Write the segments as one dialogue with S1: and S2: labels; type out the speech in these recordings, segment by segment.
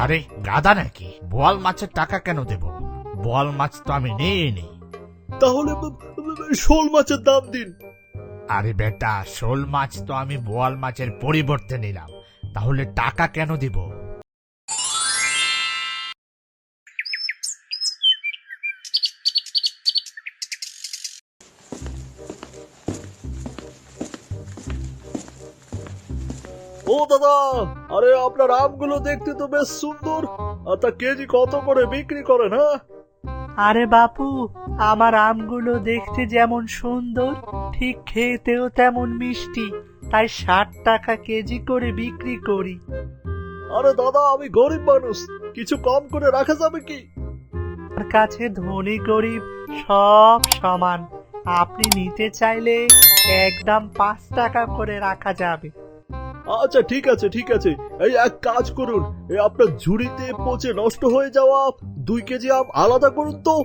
S1: আরে গাদা নাকি, বোয়াল মাছের টাকা কেন দেব? বোয়াল মাছ তো আমি নিয়ে নেই।
S2: তাহলে শোল মাছের দাম দিন।
S1: আরে বেটা, শোল মাছ তো আমি বোয়াল মাছের পরিবর্তে নিলাম, তাহলে টাকা কেন দিব?
S2: ও দাদা, আরে আপনার আমগুলো দেখতে তো বেশ সুন্দর। তা কেজি কত করে বিক্রি করেন? হ্যাঁ,
S3: আরে বাপু, আমার আমগুলো দেখতে যেমন সুন্দর, ঠিক খেতেও তেমন মিষ্টি, তাই 60 টাকা কেজি করে বিক্রি করি।
S2: আরে দাদা, আমি গরিব মানুষ, কিছু কম করে রাখা যাবে কি?
S3: আমার কাছে ধনী গরিব সব সমান, আপনি নিতে চাইলে একদম 5 টাকা করে রাখা যাবে।
S2: আচ্ছা ঠিক আছে ঠিক আছে, এই এক কাজ করুন, এই আপনার ঝুড়িতে পচে নষ্ট হয়ে যাওয়া 2 কেজি আম আলাদা করুন তো।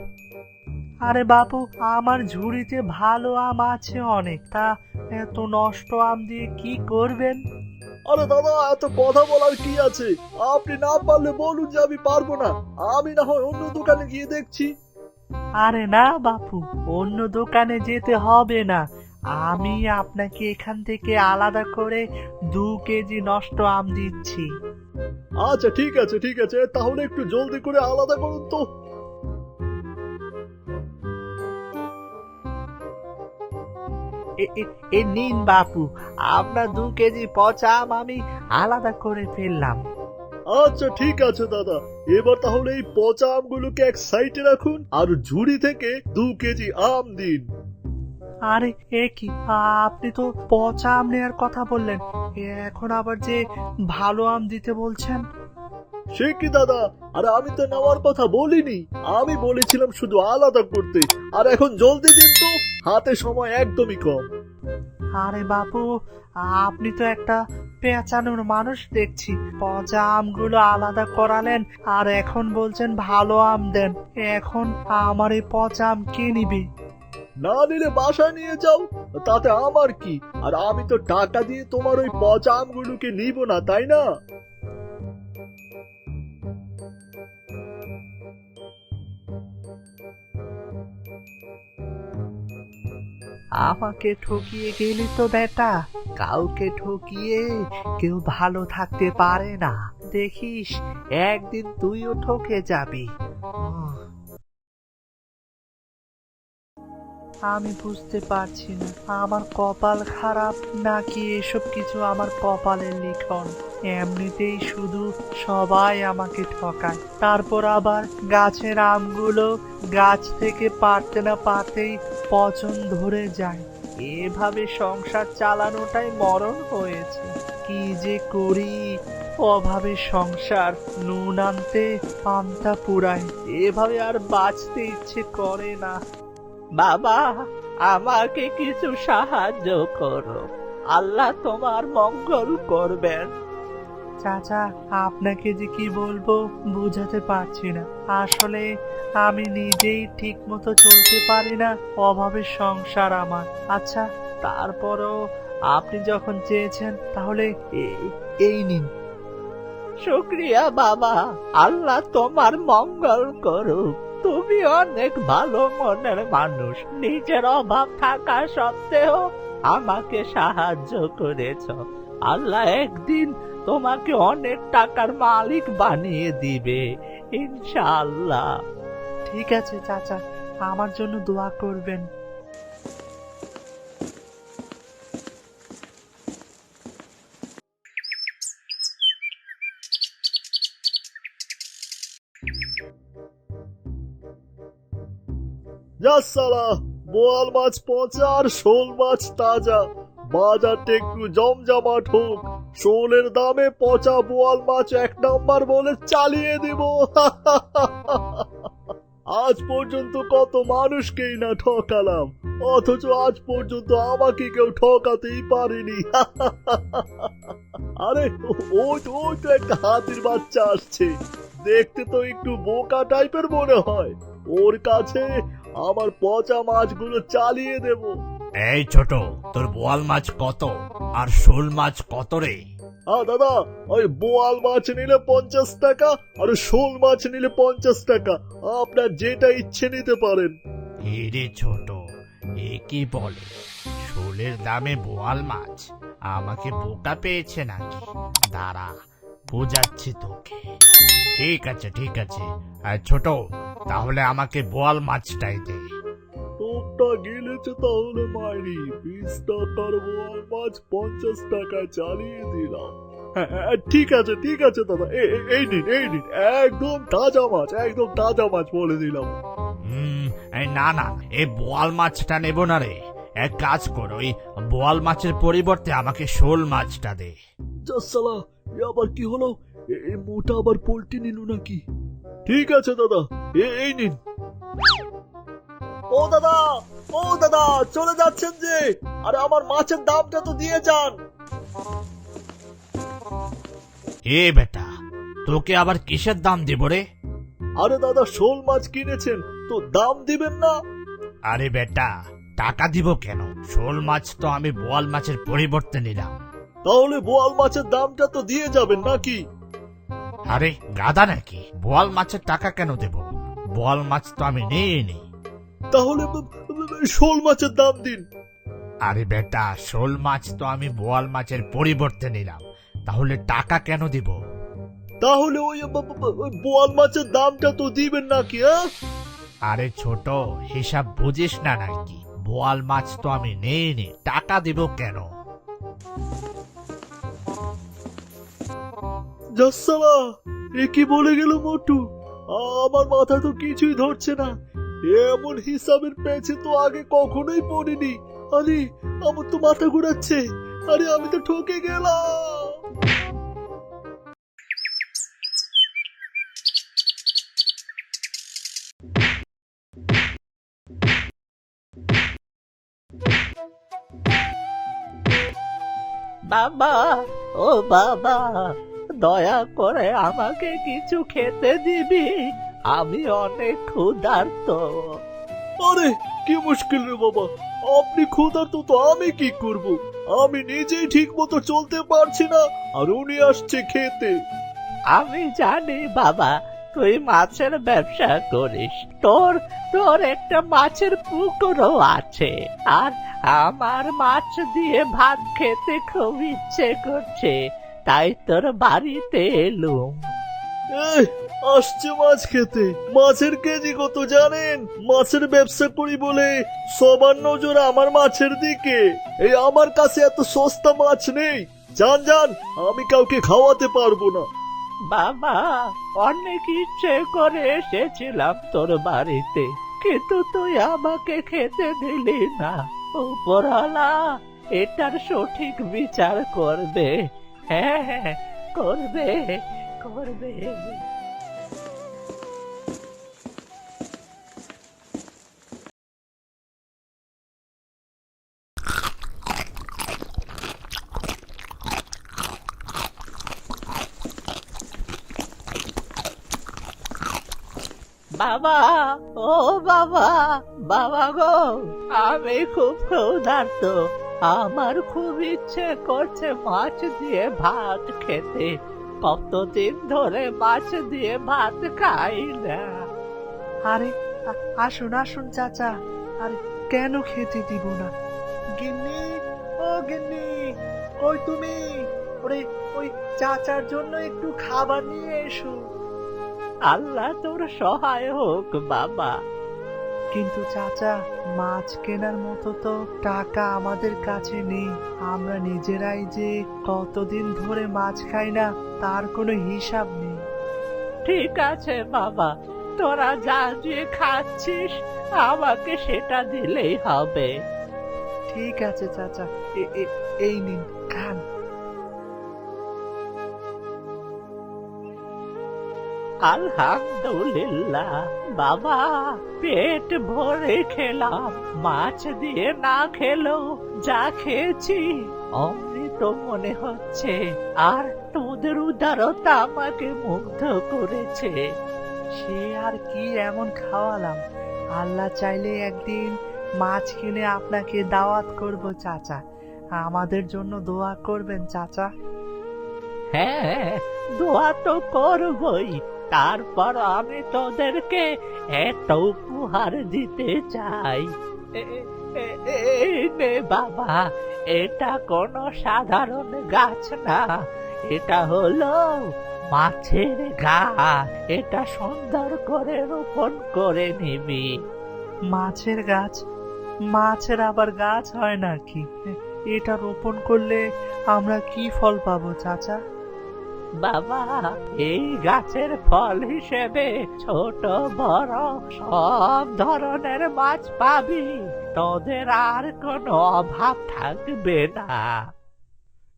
S3: আরে বাপু, আমার ঝুড়িতে ভালো আম আছে অনেক, তা এত নষ্ট আম দিয়ে কি করবেন?
S2: আরে দাদা, এত কথা বলার কি আছে? আপনি না পারলে বলুন যে আমি পারবো না, আমি না হয় অন্য দোকানে গিয়ে দেখছি।
S3: আরে না বাপু, অন্য দোকানে যেতে হবে না, আমি আপনাকে এখান থেকে আলাদা করে 2 কেজি নষ্ট আম দিচ্ছি।
S2: আচ্ছা ঠিক আছে ঠিক আছে, তাহলে একটু জলদি করে আলাদা করুন তো।
S3: এ নিন বাপু, আপনার 2 কেজি পচা আম আমি আলাদা করে ফেললাম।
S2: আচ্ছা ঠিক আছে দাদা, এবার তাহলে এই পচা আমগুলোকে এক সাইডে রাখুন আর ঝুড়ি থেকে 2 কেজি আম দিন।
S3: আরে এ কি, আপনি তো পচা আম নেওয়ার কথা বললেন, এখন আবার যে ভালো আম দিতে বলছেন?
S2: সে কি দাদা, আরে আমি তো নেওয়ার কথা বলিনি, আমি বলেছিলাম শুধু আলাদা করতে। আর এখন জলদি দিন তো, হাতে সময় একদমই কম।
S3: আরে বাপু, আপনি তো একটা পেঁচানোর মানুষ দেখছি, পচা আমগুলো আলাদা করালেন আর এখন বলছেন ভালো আম দেন। এখন আমার এই পচা আম কে নিবে?
S2: না নিলে বাসায় নিয়ে যাও, তাতে আমার কি? আর আমি তো টাকা দিয়ে তোমার ওই পচা আমগুলোকে নিব না, তাই না?
S3: আমাকে ঠকিয়ে গেলি তো বেটা, কাউকে ঠকিয়ে কেউ ভালো থাকতে পারে না, দেখিস একদিন তুইও ঠকে যাবি। আমি বুঝতে পারছি না, আমার কপাল খারাপ নাকি এসব কিছু আমার কপালের লিখন। এমনিতেই শুধু সবাই আমাকে ঠকায়, তারপর আবার গাছের আমগুলো গাছ থেকে পারতে না পারতেই পচন ধরে যায়। এভাবে সংসার চালানোটাই মরণ হয়েছে। কি যে করি, অভাবে সংসার, নুন আনতে পান্তা পুরায়, এভাবে আর বাঁচতে ইচ্ছে করে না। বাবা, আমাকে কিছু সাহায্য করো, আল্লাহ তোমার মঙ্গল করবেন। চাচা, আপনাকে যে কি বলবো বুঝাতে পারছি না, আসলে আমি নিজেই ঠিক মতো চলতে পারি না, অভাবের সংসার আমার। আচ্ছা, তারপরও আপনি যখন চেয়েছেন তাহলে এই নিন। শুক্রিয়া বাবা, আল্লাহ তোমার মঙ্গল করুক। তুমি অনেক ভালো মনের মানুষ, নিজের অভাব থাকা সত্ত্বেও আমাকে সাহায্য করেছ। আল্লাহ একদিন তোমাকে অনেক টাকার মালিক বানিয়ে দিবে ইনশাআল্লাহ। ঠিক আছে চাচা, আমার জন্য দোয়া করবেন।
S2: যা সালা, বোয়াল মাছ পচা আর শোল মাছ তাজা। বাজারটা একটু জমজমাট হোক, শোলের দামে পচা বোয়াল মাছ 1 নাম্বার বলে চালিয়ে দিব। আজ পর্যন্ত কত মানুষকেই না ঠকালাম, অথচ আজ পর্যন্ত আমাকে কেউ ঠকাতেই পারেনি। আরে ওই তো একটা হাতির বাচ্চা আসছে, দেখতে তো একটু বোকা টাইপের মনে হয়। ওর কাছে আমার পচা মাছগুলো চালিয়ে দেব।
S1: এই ছোট, তোর বোয়াল মাছ কত আর শোল মাছ কত রে?
S2: দাদা, ওই বোয়াল মাছ নিলে 50 টাকা আর শোল মাছ নিলে 50 টাকা। আপনার যেটা ইচ্ছে নিতে পারেন।
S1: এরে ছোট, এ কি বলে? শোলের দামে বোয়াল মাছ? আমাকে বোকা পেয়েছে নাকি? দাঁড়া, বোঝাচ্ছি তোকে। ঠিক আছে ঠিক আছে, আর ছোট, তাহলে আমাকে বোয়াল মাছটাই দে।
S2: টোপটা গিলেছে তাহলে মাইরি, 20 টাকার বোয়াল মাছ 50 টাকায় চালিয়ে দিলাম। হ্যাঁ, ঠিক আছে দাদা, এই নিন একদম তাজা মাছ বলে দিলাম।
S1: এই না না, এই বোয়াল মাছটা নেব না রে। এক কাজ কর, ওই বোয়াল মাছের পরিবর্তে আমাকে শোল মাছটা দে।
S2: সালা, আবার কি হলো? এই মোটা আবার পোল্ট্রি নিল নাকি? ঠিক আছে দাদা, এই নিন। ও দাদা চলে যাচ্ছেন যে? আরে আমার মাছের দামটা তো দিয়ে যান।
S1: এ বেটা, তোকে আবার কিসের দাম দিব রে?
S2: আরে দাদা, শোল মাছ কিনেছেন তো দাম দিবেন না?
S1: আরে বেটা, টাকা দিব কেন? শোল মাছ তো আমি বোয়াল মাছের পরিবর্তে নিলাম।
S2: তাহলে বোয়াল মাছের দামটা তো দিয়ে যাবেন নাকি?
S1: আরে গাদা নাকি, বোয়াল মাছের টাকা কেন দেব? বোয়াল মাছ তো আমি নিইনি।
S2: তাহলে শোল মাছের দাম দিন।
S1: আরে বেটা, শোল মাছ তো আমি বোয়াল মাছের পরিবর্তে নিলাম, তাহলে টাকা কেন দিব?
S2: তাহলে ওই বোয়াল মাছের দামটা তো দিবেন নাকি?
S1: আরে ছোট, হিসাব বুঝিস না নাকি? বোয়াল মাছ তো আমি নিইনি, টাকা দিব কেন?
S2: জাসালা, এ কি বলে গেল মোটু? আমার মাথা তো কিছুই ধরছে না। এমন হিসাবের পেছে তো আগে কখনোই পড়িনি। আরে আমার তো মাথা ঘুরাচ্ছে। আরে আমি তো ঠকে গেলাম।
S3: বাবা, ও বাবা, দয়া করে আমাকে কিছু খেতে দিবি, আমি অনেক ক্ষুধার্ত।
S2: আরে কি মুশকিল রে বাবা, আপনি ক্ষুধার্ত তো আমি কি করব? আমি নিজেই ঠিক মতো চলতে পারছি না, আর উনি আসছে খেতে।
S3: আমি জানি বাবা, তুই মাছের ব্যবসা করিস, তোর তোর একটা মাছের পুকুরও আছে, আর আমার মাছ দিয়ে ভাত খেতে খুব ইচ্ছে করছে, তাই তোর বাড়িতে এলুম।
S2: আসছে মাছ খেতে। মাছের কেজি কত জানেন? মাছের ব্যবসা করি বলে সবার নজর আমার মাছের দিকে। এই আমার কাছে এত সস্তা মাছ নেই। যান, আমি কাউকে খাওয়াতে পারবো না।
S3: বাবা, অনেক ইচ্ছে করে এসেছিলাম তোর বাড়িতে, কিন্তু তুই আমাকে খেতে দিলি না। উপরওয়ালা এটার সঠিক বিচার করবে। হ্যাঁ, করবে। বাবা, ও বাবা, বাবা গো, আমি খুব ক্ষুধার্ত, আমার খুব ইচ্ছে করছে মাছ দিয়ে ভাত খেতে। কতদিন ধরে মাছ দিয়ে ভাত খাই না। আরে আসুন চাচা, আরে কেন খেতে দিব না? গিন্নি, ও গিন্নি, কই তুমি? ওই চাচার জন্য একটু খাবার নিয়ে এসো। আল্লাহ তোর সহায় হোক বাবা। কিন্তু চাচা, মাছ কেনার মতো তো টাকা আমাদের কাছে নেই। আমরা নিজেরাই যে কতদিন ধরে মাছ খাই না, তার কোনো হিসাব নেই। ঠিক আছে বাবা, তোরা যা যে খাচ্ছিস আমাকে সেটা দিলেই হবে। ঠিক আছে চাচা, এই নিন, খান। আলহামদুলিল্লাহ বাবা, পেট ভরে খেলাম। মাছ দিয়ে না খেলেও যা খেয়েছি অমৃত মনে হচ্ছে, আর তোদের উদারতা আমাকে মুগ্ধ করেছে। সে আর কি এমন খাওয়ালাম, আল্লাহ চাইলে একদিন মাছ কিনে আপনাকে দাওয়াত করব চাচা। আমাদের জন্য দোয়া করবেন চাচা। হ্যাঁ, দোয়া তো করবই। তারপর আমি তোদেরকে একটা উপহার দিতে চাই। এই নে বাবা, এটা কোনো সাধারণ গাছ না, এটা হলো মাছের গাছ। এটা সুন্দর করে রোপণ করে নিবি। মাছের গাছ? মাছের আবার গাছ হয় নাকি? এটা রোপণ করলে আমরা কি ফল পাবো চাচা? বাবা, এই গাছের ফল হিসেবে ছোট বড় সব ধরনের মাছ পাবি। তোদের আর কোনো অভাব থাকবে না।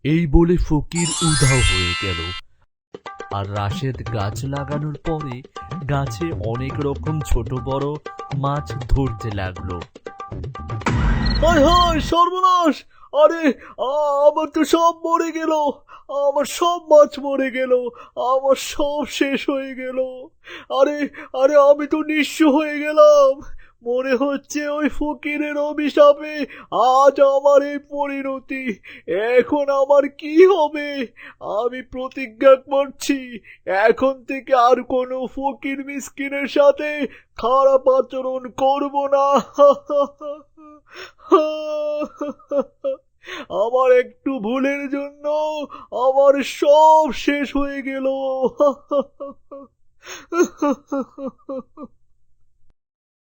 S2: এই বলে ফকির উধাও হয়ে গেল। আর রাশেদ গাছ লাগানোর পরে গাছে অনেক রকম ছোট বড় মাছ ধরতে লাগলো। হায় হায় সর্বনাশ! আরে আমার তো সব মরে গেল, আমার সব মাছ মরে গেল, আমার সব শেষ হয়ে গেল। আরে আরে আমি তো নিঃস্ব হয়ে গেলাম। মনে হচ্ছে ওই ফকিরের অভিশাপে আজ আমার এই পরিণতি। এখন আমার কি হবে? আমি প্রতিজ্ঞা করছি, এখন থেকে আর কোনো ফকির মিসকিনের সাথে খারাপ আচরণ করব না। আমার একটু ভুলের জন্য আমার সব শেষ হয়ে গেল।